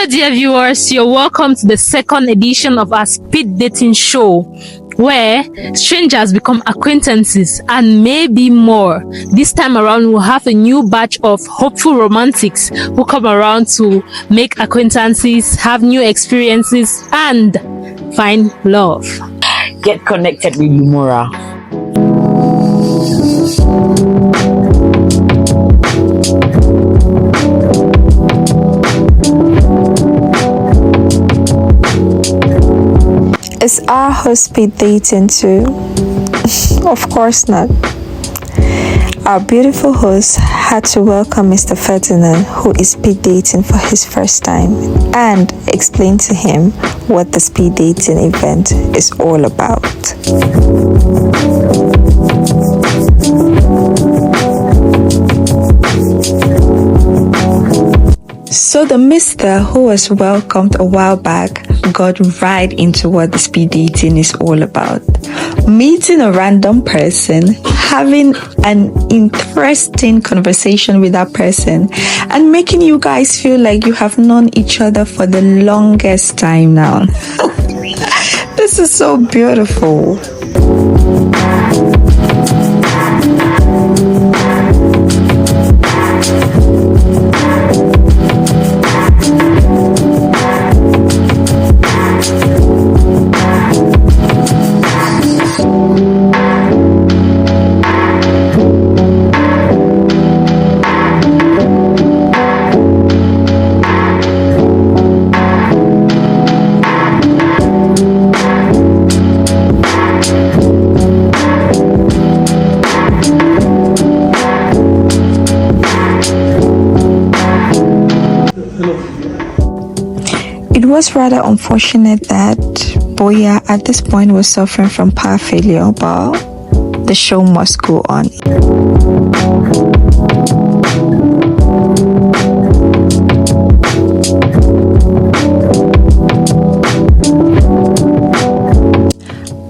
Hello, dear viewers. You're welcome to the second edition of our speed dating show, where strangers become acquaintances and maybe more. This time around, we'll have a new batch of hopeful romantics who come around to make acquaintances, have new experiences, and find love. Get connected with Lumora. Is our host speed dating too? Of course not. Our beautiful host had to welcome Mr. Ferdinand, who is speed dating for his first time, and explain to him what the speed dating event is all about. So the mister who was welcomed a while back got right into what the speed dating is all about. Meeting a random person, having an interesting conversation with that person, and making you guys feel like you have known each other for the longest time now. This is so beautiful. It was rather unfortunate that Boya at this point was suffering from power failure, but the show must go on.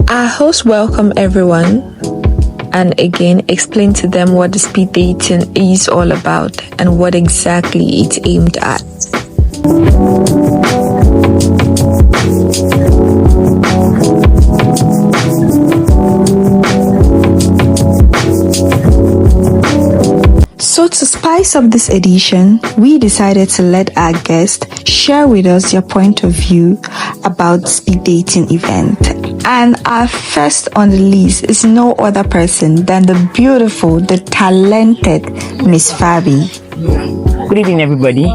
Our host welcomed everyone and again explained to them what the speed dating is all about and what exactly it's aimed at. So to spice up this edition, we decided to let our guests share with us their point of view about the speed dating event. And our first on the list is no other person than the beautiful, the talented Miss Fabi. Good evening, everybody.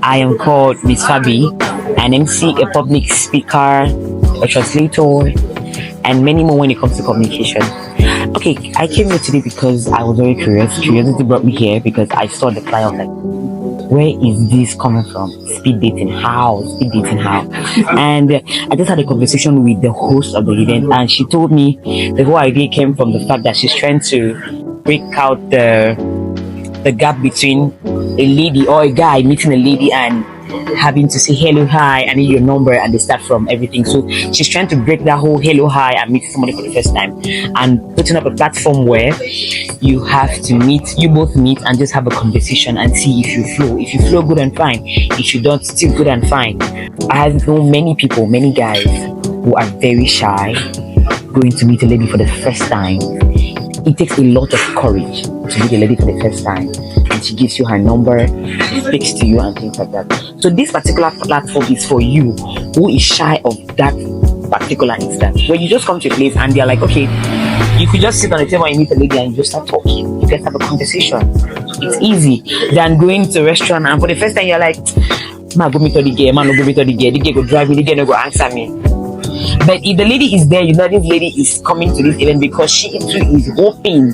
I am called Miss Fabi, an MC, a public speaker, a translator, and many more when it comes to communication. Okay, I came here today because I was very curious. Curiosity brought me here because I saw the flyer. I was like, where is this coming from? Speed dating, how? Speed dating, how? And I just had a conversation with the host of the event, and she told me the whole idea came from the fact that she's trying to break out the gap between a lady or a guy meeting a lady and having to say hello, hi, I need your number, and they start from everything. So she's trying to break that whole hello, hi, and meet somebody for the first time, and putting up a platform where you have to meet, you both meet and just have a conversation and see if you flow. If you flow, good and fine. If you don't, still good and fine. I have known many people, many guys who are very shy going to meet a lady for the first time. It takes a lot of courage to meet a lady for the first time, and she gives you her number, she speaks to you and things like that. So this particular platform is for you who is shy of that particular instance, where you just come to a place and they're like, okay, you could just sit on the table and meet a lady and you just start talking. You guys have a conversation. It's easy than going to a restaurant and for the first time you're like, man, go meet the girl, man, go meet the girl go drive me, the girl no go answer me. But if the lady is there, you know this lady is coming to this event because she too is hoping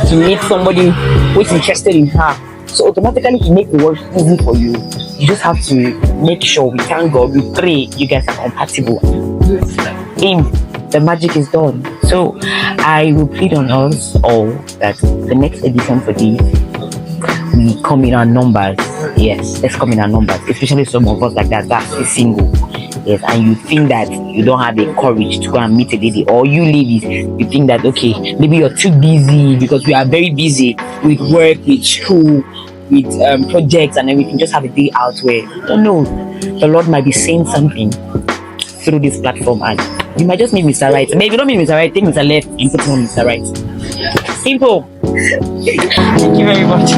to meet somebody who is interested in her. So automatically it makes the work easy for you. You just have to make sure, we thank God, we pray you guys are compatible. The magic is done. So I will plead on us all that the next edition for this, we come in our numbers. Yes, let's come in our numbers, especially some of us like that is single. Yes, and you think that you don't have the courage to go and meet a lady, or you ladies, you think that okay, maybe you're too busy, because we are very busy with work, with school, with projects and everything. Just have a day out where, oh no, the Lord might be saying something through this platform, and you might just meet Mr. Right. Maybe you don't meet Mr. Right, take Mr. Left and put him on Mr. Right. Simple. Thank you very much.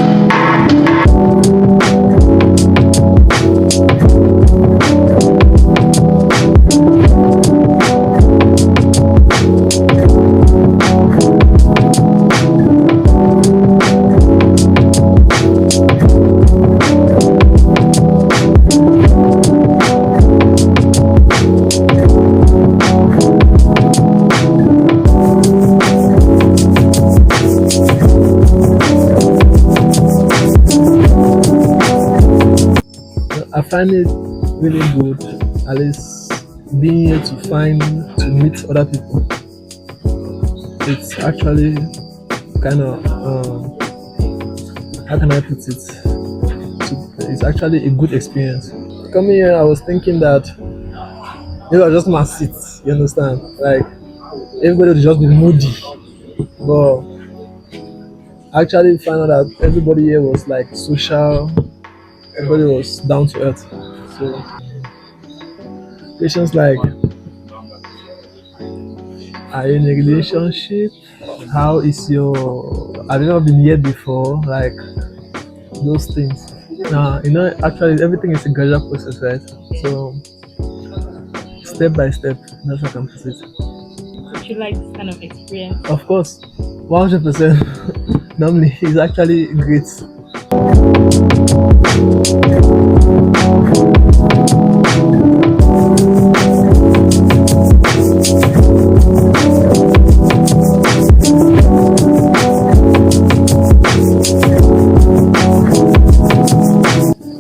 I find it really good, at least being here to meet other people. It's actually kind of, how can I put it? It's actually a good experience. Coming here, I was thinking that I just must sit, you understand? Like, everybody would just be moody. But I actually found out that everybody here was like social. Everybody was down to earth. So questions like, are you in a relationship? How is your, have you ever been here before? Like those things. Actually everything is a gradual process, right? So step by step, that's how I can put it. Would you like this kind of experience? Of course, 100%. Normally, it's actually great.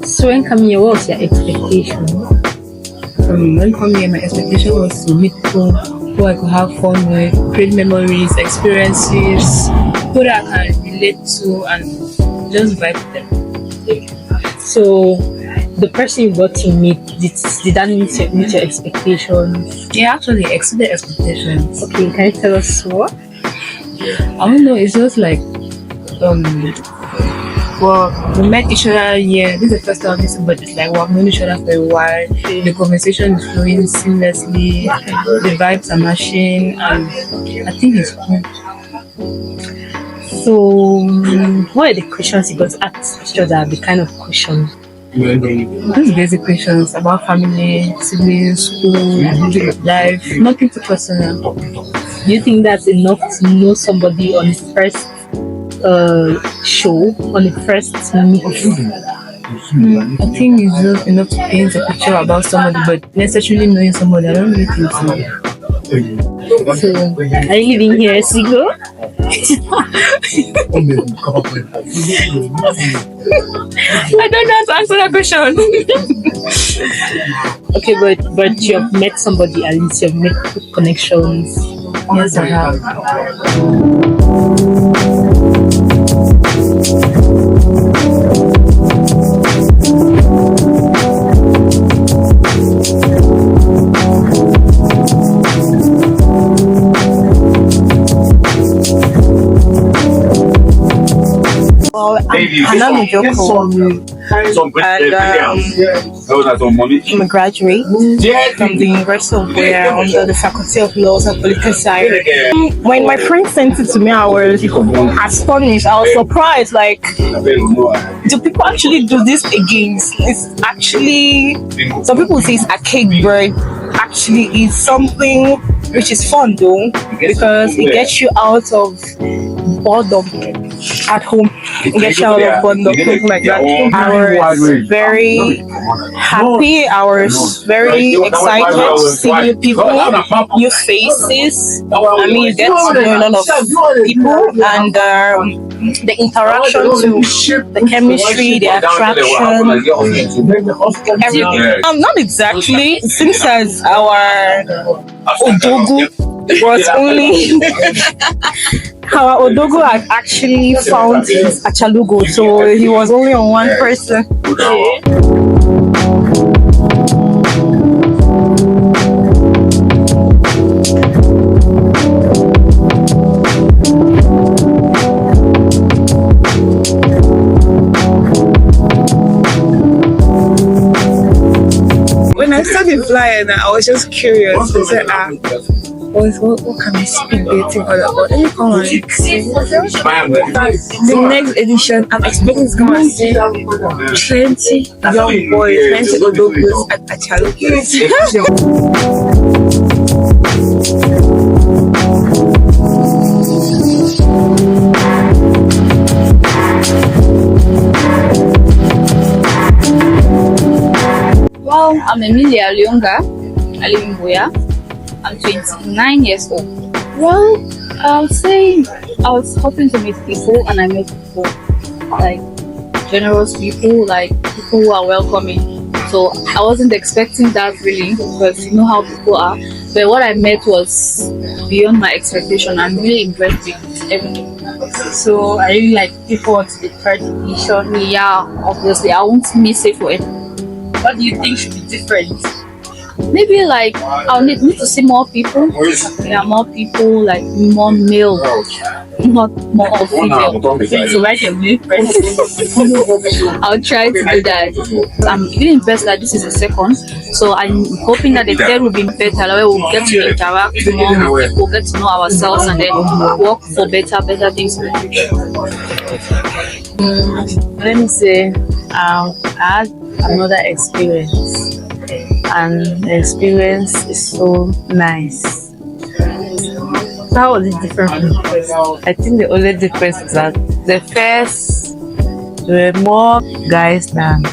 So when coming here, what was your expectation? When coming here, my expectation was to meet people who I could have fun with, create memories, experiences, people that I can relate to and just vibe with them. So the person you got to meet, did that meet your expectations? Yeah, actually exceeded expectations. Okay, can you tell us what? I don't know, it's just like well, we met each other here. This is the first time we meet, but it's like we've known each other for a while. The conversation is flowing seamlessly, the vibes are matching, and I think it's cool. So what are the questions you got to ask each other? The kind of questions? These basic questions about family, siblings, school, life, nothing too personal. Do you think that's enough to know somebody on his first show, on the first meet? I think it's just enough to paint a picture about somebody, but necessarily knowing somebody, I don't really think so. So are you living here single? I don't know how to answer that question. Okay, but you have met somebody, at least you've made good connections. Yes, I have. Hanami Joko, and I'm a graduate from the University of Where under the Faculty of Laws and Political Science. When my friend sent it to me, I was astonished. I was surprised. Like, do people actually do this again? It's actually, some people say it's archaic, but actually it's something which is fun though, because it gets you out of boredom at home. It gets you out of boredom, things like that. I was very happy. I was very excited to see new people, new faces. I mean, you get to know a lot of people, and the interaction to the chemistry, the attraction, everything. Not exactly. It seems as our Odogu was only our Odogu had actually found his Achalugo, so he was only on one person. I started flying and I was just curious. I said, what can I speed dating all about? Let me come and see. The next edition, I'm expecting to come and see 20 young boys, 20 old girls at Chalukis. Well, I'm Emilia Leonga. I live in Boya. I'm 29 years old. Well, I'll say I was hoping to meet people and I met people, like generous people, like people who are welcoming. So I wasn't expecting that really, because you know how people are. But what I met was beyond my expectation. I'm really impressed with everything. So I really like people to the third edition. Yeah, obviously I won't miss it for it. What do you think should be different? Maybe like I'll need to see more people. Yeah, more people, like more male, not more of female. So write a male friend. I'll try to do that. I'm really impressed that this is the second. So I'm hoping that the third will be better. Where we'll get to interact more, we'll get to know ourselves and then work for better things in the future. Let me say, I had another experience, and the experience is so nice. How was it different from the first? I think the only difference is that the first, there were more guys than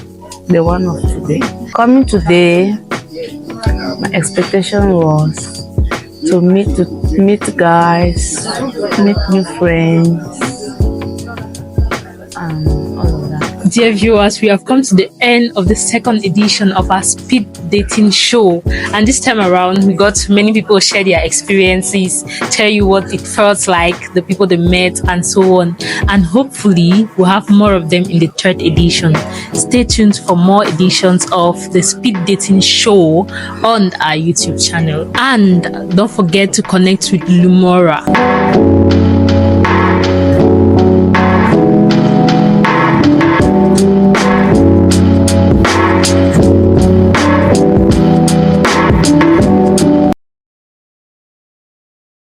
the one of today. Coming today, my expectation was to meet guys, meet new friends, and all of that. Dear viewers, we have come to the end of the second edition of our speed dating show, and this time around we got many people share their experiences, tell you what it felt like, the people they met and so on, and hopefully we'll have more of them in the third edition. Stay tuned for more editions of the speed dating show on our YouTube channel, and don't forget to connect with Lumora.